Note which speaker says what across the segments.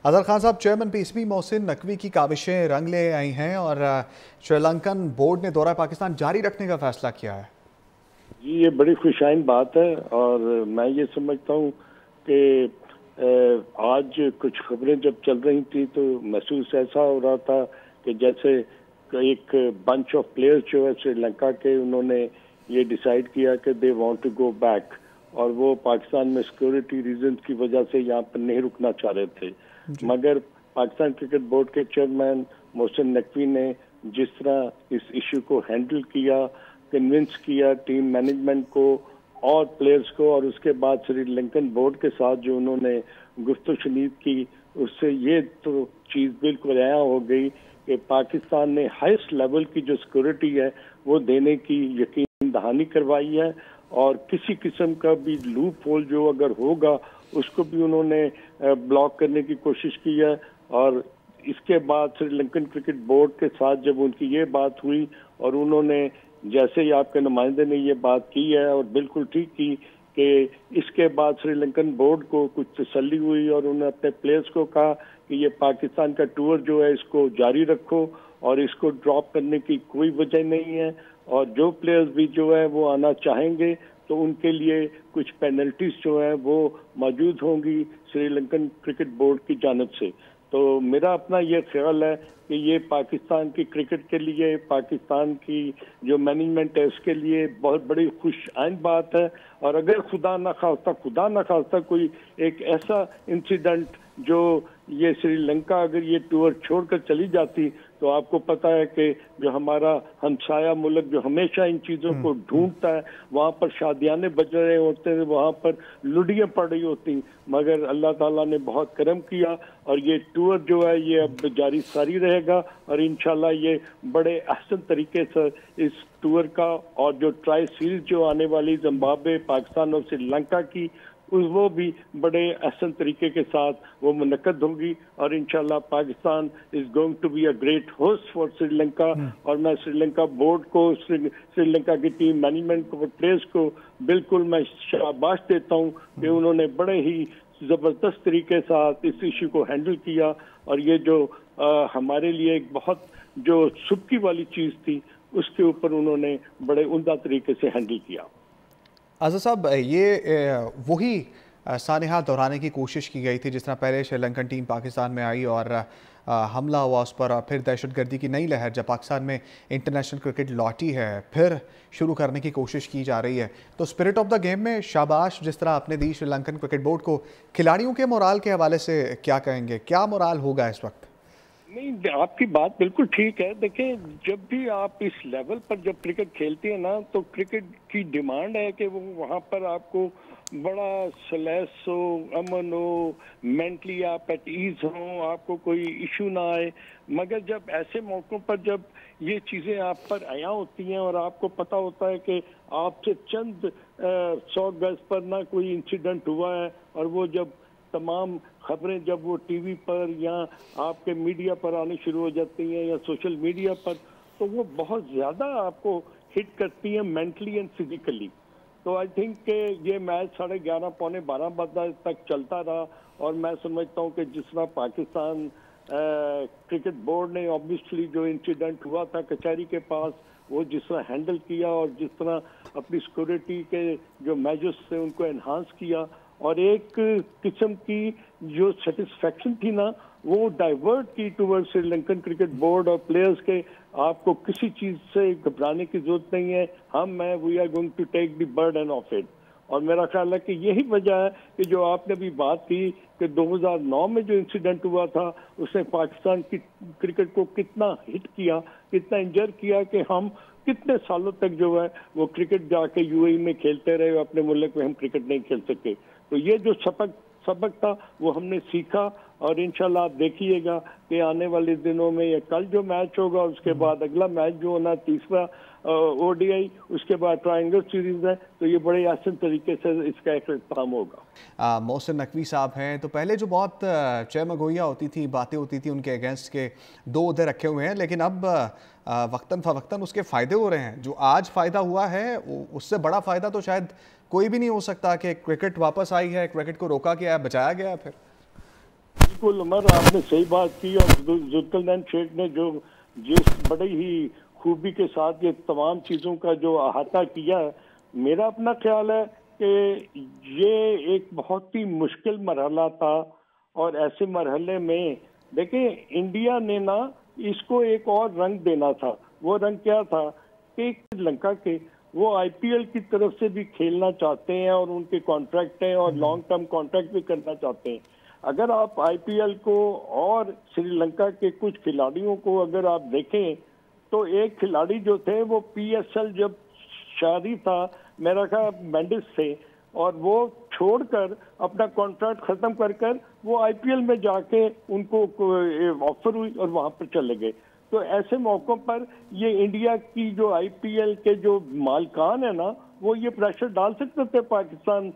Speaker 1: अजहर खान साहब, chairman PCB Mohsin Naqvi की काविशें रंग ले आई हैं और श्रीलंकन बोर्ड ने दौरा पाकिस्तान जारी रखने का फैसला किया है।
Speaker 2: जी, ये बड़ी खुशाइन बात है और मैं ये समझता हूँ कि आज कुछ खबरें जब चल रही थी तो महसूस ऐसा हो रहा था कि जैसे एक बंच ऑफ प्लेयर्स जो है श्रीलंका के, उन्होंने ये डिसाइड किया कि they want to go back और वो पाकिस्तान में सिक्योरिटी रीजन की वजह से यहाँ पर नहीं रुकना चाह रहे थे। मगर पाकिस्तान क्रिकेट बोर्ड के चेयरमैन मोहसिन नकवी ने जिस तरह इस इशू को हैंडल किया, कन्विंस किया टीम मैनेजमेंट को और प्लेयर्स को, और उसके बाद श्रीलंकन बोर्ड के साथ जो उन्होंने गुफ्तगू की, उससे ये तो चीज़ बिल्कुल आया हो गई कि पाकिस्तान ने हाईएस्ट लेवल की जो सिक्योरिटी है वो देने की यकीन दहानी करवाई है और किसी किस्म का भी लूप होल जो अगर होगा उसको भी उन्होंने ब्लॉक करने की कोशिश की है। और इसके बाद श्रीलंकन क्रिकेट बोर्ड के साथ जब उनकी ये बात हुई और उन्होंने, जैसे ही आपके नुमाइंदे ने ये बात की है और बिल्कुल ठीक की, कि इसके बाद श्रीलंकन बोर्ड को कुछ तसल्ली हुई और उन्होंने अपने प्लेयर्स को कहा कि ये पाकिस्तान का टूर जो है इसको जारी रखो और इसको ड्रॉप करने की कोई वजह नहीं है, और जो प्लेयर्स भी जो है वो आना चाहेंगे तो उनके लिए कुछ पेनल्टीज जो है वो मौजूद होंगी श्रीलंकन क्रिकेट बोर्ड की जानिब से। तो मेरा अपना ये ख्याल है कि ये पाकिस्तान की क्रिकेट के लिए, पाकिस्तान की जो मैनेजमेंट है उसके लिए बहुत बड़ी खुशआइन बात है। और अगर खुदा न खास्ता कोई एक ऐसा इंसिडेंट जो ये श्रीलंका अगर ये टूर छोड़कर चली जाती, तो आपको पता है कि जो हमारा हमसाया मुल्क जो हमेशा इन चीज़ों को ढूंढता है, वहाँ पर शादियाने बज रहे होते हैं, वहाँ पर लुड़ियाँ पड़ रही होती, मगर अल्लाह ताला ने बहुत करम किया और ये टूर जो है ये अब जारी सारी रहेगा और इंशाल्लाह ये बड़े अहसन तरीके से इस टूर का और जो ट्राई सीरीज जो आने वाली जिम्बाब्वे, पाकिस्तान और श्रीलंका की, वो भी बड़े अहसन तरीके के साथ वो मुनक्कद होगी और इंशाल्लाह Pakistan is going to be a great host for Sri Lanka. और मैं श्रीलंका बोर्ड को, श्रीलंका की टीम मैनेजमेंट को, प्लेयर्स को बिल्कुल मैं शाबाश देता हूँ कि उन्होंने बड़े ही ज़बरदस्त तरीके साथ इस इशू को हैंडल किया और ये जो हमारे लिए एक बहुत जो सुबकी वाली चीज़ थी उसके ऊपर उन्होंने बड़े उम्दा तरीके से हैंडल किया।
Speaker 1: अजहर साहब, ये वही सानहा दोहराने की कोशिश की गई थी जिस तरह पहले श्रीलंकन टीम पाकिस्तान में आई और हमला हुआ उस पर, और फिर दहशतगर्दी की नई लहर जब पाकिस्तान में इंटरनेशनल क्रिकेट लौटी है फिर शुरू करने की कोशिश की जा रही है। तो स्पिरिट ऑफ द गेम में शाबाश जिस तरह आपने दी श्रीलंकन क्रिकेट बोर्ड को, खिलाड़ियों के मोराल के हवाले से क्या कहेंगे, क्या मोराल होगा इस वक्त?
Speaker 2: नहीं, आपकी बात बिल्कुल ठीक है। देखें, जब भी आप इस लेवल पर जब क्रिकेट खेलते हैं ना, तो क्रिकेट की डिमांड है कि वो वहाँ पर आपको बड़ा सलैस हो, अमन हो, मेंटली आप एट ईज हो, आपको कोई इशू ना आए। मगर जब ऐसे मौक़ों पर जब ये चीज़ें आप पर आया होती हैं और आपको पता होता है कि आपसे चंद 100 गज पर ना कोई इंसिडेंट हुआ है, और वो जब तमाम खबरें जब वो टीवी पर या आपके मीडिया पर आनी शुरू हो जाती हैं या सोशल मीडिया पर, तो वो बहुत ज़्यादा आपको हिट करती हैं मेंटली एंड फिजिकली। तो आई थिंक कि ये मैच 11:30 पौने 12 बजे तक चलता रहा और मैं समझता हूँ कि जिस तरह पाकिस्तान क्रिकेट बोर्ड ने ऑब्वियसली जो इंसिडेंट हुआ था कचहरी के पास, वो जिस तरह हैंडल किया और जिस तरह अपनी सिक्योरिटी के जो मेजर्स थे उनको एनहांस किया, और एक किस्म की जो सेटिस्फेक्शन थी ना वो डाइवर्ट की टूवर्ड श्रीलंकन क्रिकेट बोर्ड और प्लेयर्स के, आपको किसी चीज़ से घबराने की जरूरत नहीं है, we are going to take the burden of it. और मेरा ख्याल है कि यही वजह है कि जो आपने अभी बात की कि 2009 में जो इंसिडेंट हुआ था उसने पाकिस्तान की क्रिकेट को कितना हिट किया, कितना इंजर किया कि हम कितने सालों तक जो है वो क्रिकेट जाके यूएई में खेलते रहे, अपने मुल्क में हम क्रिकेट नहीं खेल सके। तो ये जो सबक था वो हमने सीखा और इंशाल्लाह आप देखिएगा कि आने वाले दिनों में ये कल जो मैच होगा उसके बाद अगला मैच जो होना तीसरा ओडीआई, उसके बाद ट्रायंगल सीरीज है, तो ये बड़े आसान तरीके से इसका इख्तिताम होगा।
Speaker 1: मोहसिन नकवी साहब हैं, तो पहले जो बहुत चहमगोइयाँ होती थी, बातें होती थी उनके अगेंस्ट के, दो उधर रखे हुए हैं, लेकिन अब वक्तन फ़वक्तन उसके फ़ायदे हो रहे हैं। जो आज फ़ायदा हुआ है उससे बड़ा फ़ायदा तो शायद कोई भी नहीं हो सकता कि क्रिकेट वापस आई है, क्रिकेट को रोका गया है, बचाया गया है। फिर
Speaker 2: बिल्कुल उमर, आपने सही बात की। और जुल्करनैन शेख ने जो जिस बड़ी ही खूबी के साथ ये तमाम चीज़ों का जो अहाता किया, मेरा अपना ख्याल है कि ये एक बहुत ही मुश्किल मरहला था। और ऐसे मरहले में देखिए, इंडिया ने ना इसको एक और रंग देना था। वो रंग क्या था कि श्रीलंका के वो आईपीएल की तरफ से भी खेलना चाहते हैं और उनके कॉन्ट्रैक्ट हैं और लॉन्ग टर्म कॉन्ट्रैक्ट भी करना चाहते हैं। अगर आप आईपीएल को और श्रीलंका के कुछ खिलाड़ियों को अगर आप देखें, तो एक खिलाड़ी जो थे वो पीएसएल जब शादी था मेरा ख्याल मेंडिस से, और वो छोड़कर अपना कॉन्ट्रैक्ट खत्म कर वो आईपीएल में जाके उनको ऑफर हुई और वहां पर चले गए। तो ऐसे मौकों पर ये इंडिया की जो आईपीएल के जो मालिकान है ना, वो ये प्रेशर डाल सकते थे पाकिस्तान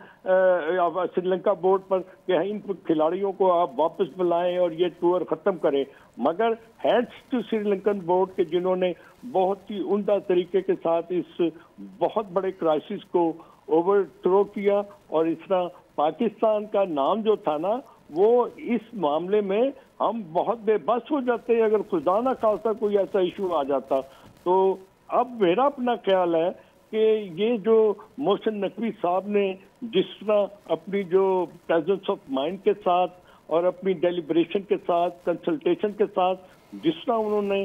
Speaker 2: श्रीलंका बोर्ड पर कि इन खिलाड़ियों को आप वापस बुलाएं और ये टूर खत्म करें। मगर हेड्स टू श्रीलंकन बोर्ड के जिन्होंने बहुत ही उम्दा तरीके के साथ इस बहुत बड़े क्राइसिस को ओवरथ्रो किया, और इस तरह पाकिस्तान का नाम जो था ना, वो इस मामले में हम बहुत बेबस हो जाते हैं अगर खुदा ना खास्ता कोई ऐसा इशू आ जाता। तो अब मेरा अपना ख्याल है कि ये जो मोहसिन नकवी साहब ने जिस तरह अपनी जो प्रेजेंस ऑफ माइंड के साथ और अपनी डेलिब्रेशन के साथ, कंसल्टेशन के साथ जिस तरह उन्होंने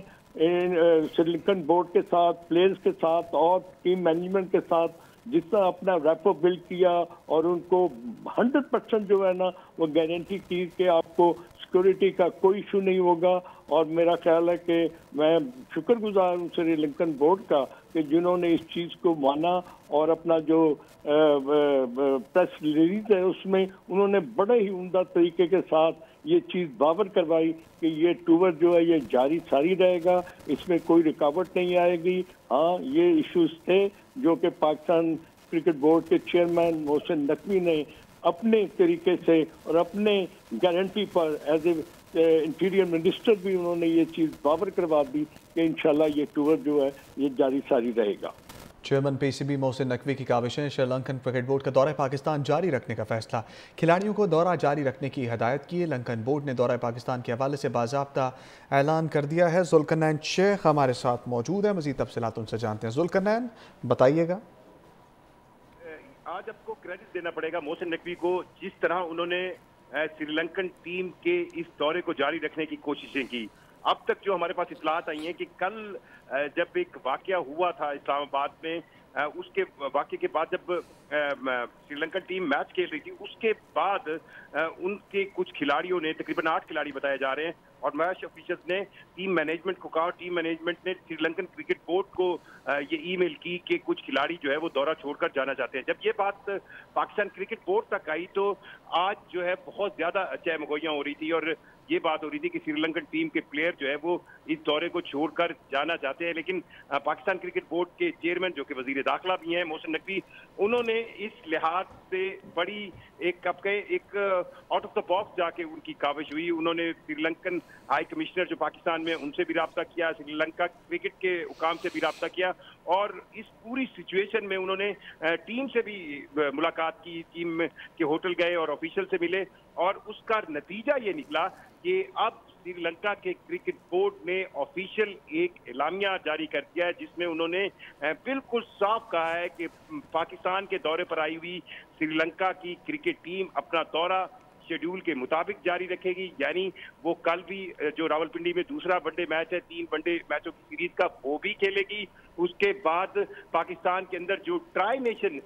Speaker 2: श्रीलंकन बोर्ड के साथ, प्लेयर्स के साथ और टीम मैनेजमेंट के साथ जितना अपना रैपो बिल्ड किया और उनको 100% जो है ना वो गारंटी की कि आपको सिक्योरिटी का कोई इशू नहीं होगा। और मेरा ख्याल है कि मैं शुक्रगुजार हूँ श्रीलंकन बोर्ड का कि जिन्होंने इस चीज़ को माना और अपना जो प्रेस रिलीज है उसमें उन्होंने बड़े ही उम्दा तरीके के साथ ये चीज़ बावर करवाई कि ये टूर जो है ये जारी सारी रहेगा, इसमें कोई रुकावट नहीं आएगी। हाँ, ये इश्यूज थे जो कि पाकिस्तान क्रिकेट बोर्ड के चेयरमैन मोहसिन नकवी ने अपने तरीके से और अपने गारंटी पर एज ए इंटीरियर मिनिस्टर भी उन्होंने ये चीज़ बावर करवा दी कि इंशाल्लाह ये टूर जो है ये जारी सारी रहेगा।
Speaker 1: चेयरमैन पीसीबी मोहसिन नकवी की काविशें, श्रीलंकन क्रिकेट बोर्ड का दौरा पाकिस्तान जारी रखने का फैसला, खिलाड़ियों को दौरा जारी रखने की हदायत की। लंकन बोर्ड ने दौरा पाकिस्तान के हवाले से बाज़ाब्ता ऐलान कर दिया है। जुल्करनैन शेख हमारे साथ मौजूद है, मज़ीद तफसीलात उनसे जानते हैं। जुल्करनैन, बताइएगा।
Speaker 3: आज आपको क्रेडिट देना पड़ेगा मोहसिन नकवी को, जिस तरह उन्होंने श्रीलंकन टीम के इस दौरे को जारी रखने की कोशिशें की। अब तक जो हमारे पास इत्तलात आई हैं कि कल जब एक वाकया हुआ था इस्लामाबाद में, उसके वाकये के बाद जब श्रीलंकन टीम मैच खेल रही थी, उसके बाद उनके कुछ खिलाड़ियों ने, तकरीबन 8 खिलाड़ी बताए जा रहे हैं, और मैच ऑफिशियल्स ने टीम मैनेजमेंट को कहा, टीम मैनेजमेंट ने श्रीलंकन क्रिकेट बोर्ड को ये ईमेल की कि कुछ खिलाड़ी जो है वो दौरा छोड़कर जाना चाहते हैं। जब ये बात पाकिस्तान क्रिकेट बोर्ड तक आई तो आज जो है बहुत ज्यादा चहमगोइयां हो रही थी, और ये बात हो रही थी कि श्रीलंकन टीम के प्लेयर जो है वो इस दौरे को छोड़कर जाना चाहते हैं। लेकिन पाकिस्तान क्रिकेट बोर्ड के चेयरमैन जो कि वजीर दाखिला भी हैं मोहसिन नकवी, उन्होंने इस लिहाज से बड़ी एक आउट ऑफ द बॉक्स जाके उनकी काविश हुई। उन्होंने श्रीलंकन हाई कमिश्नर जो पाकिस्तान में, उनसे भी राब्ता किया, श्रीलंका क्रिकेट के हुकाम से भी राब्ता किया, और इस पूरी सिचुएशन में उन्होंने टीम से भी मुलाकात की, टीम के होटल गए और ऑफिशियल से मिले, और उसका नतीजा ये निकला कि अब श्रीलंका के क्रिकेट बोर्ड ने ऑफिशियल एक एलामिया जारी कर दिया है, जिसमें उन्होंने बिल्कुल साफ कहा है कि पाकिस्तान के दौरे पर आई हुई श्रीलंका की क्रिकेट टीम अपना दौरा शेड्यूल के मुताबिक जारी रखेगी। यानी वो कल भी जो रावलपिंडी में दूसरा वनडे मैच है, 3 वनडे मैचों की सीरीज का, वो भी खेलेगी। उसके बाद पाकिस्तान के अंदर जो ट्राई नेशन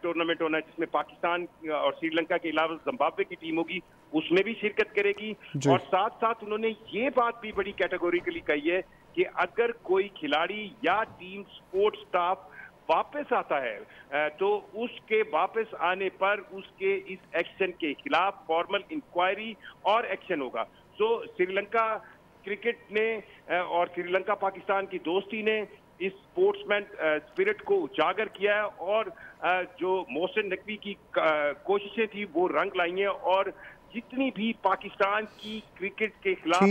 Speaker 3: टूर्नामेंट होना है, जिसमें पाकिस्तान और श्रीलंका के अलावा जिम्बाब्वे की टीम होगी, उसमें भी शिरकत करेगी। और साथ साथ उन्होंने ये बात भी बड़ी कैटेगोरिकली कही है कि अगर कोई खिलाड़ी या टीम सपोर्ट स्टाफ वापस आता है तो उसके वापस आने पर उसके इस एक्शन के खिलाफ फॉर्मल इंक्वायरी और एक्शन होगा। तो श्रीलंका क्रिकेट ने और श्रीलंका पाकिस्तान की दोस्ती ने इस स्पोर्ट्समैन स्पिरिट को उजागर किया है, और जो मोहसिन नकवी की कोशिशें थी वो रंग लाई हैं, और जितनी भी पाकिस्तान की क्रिकेट के खिलाफ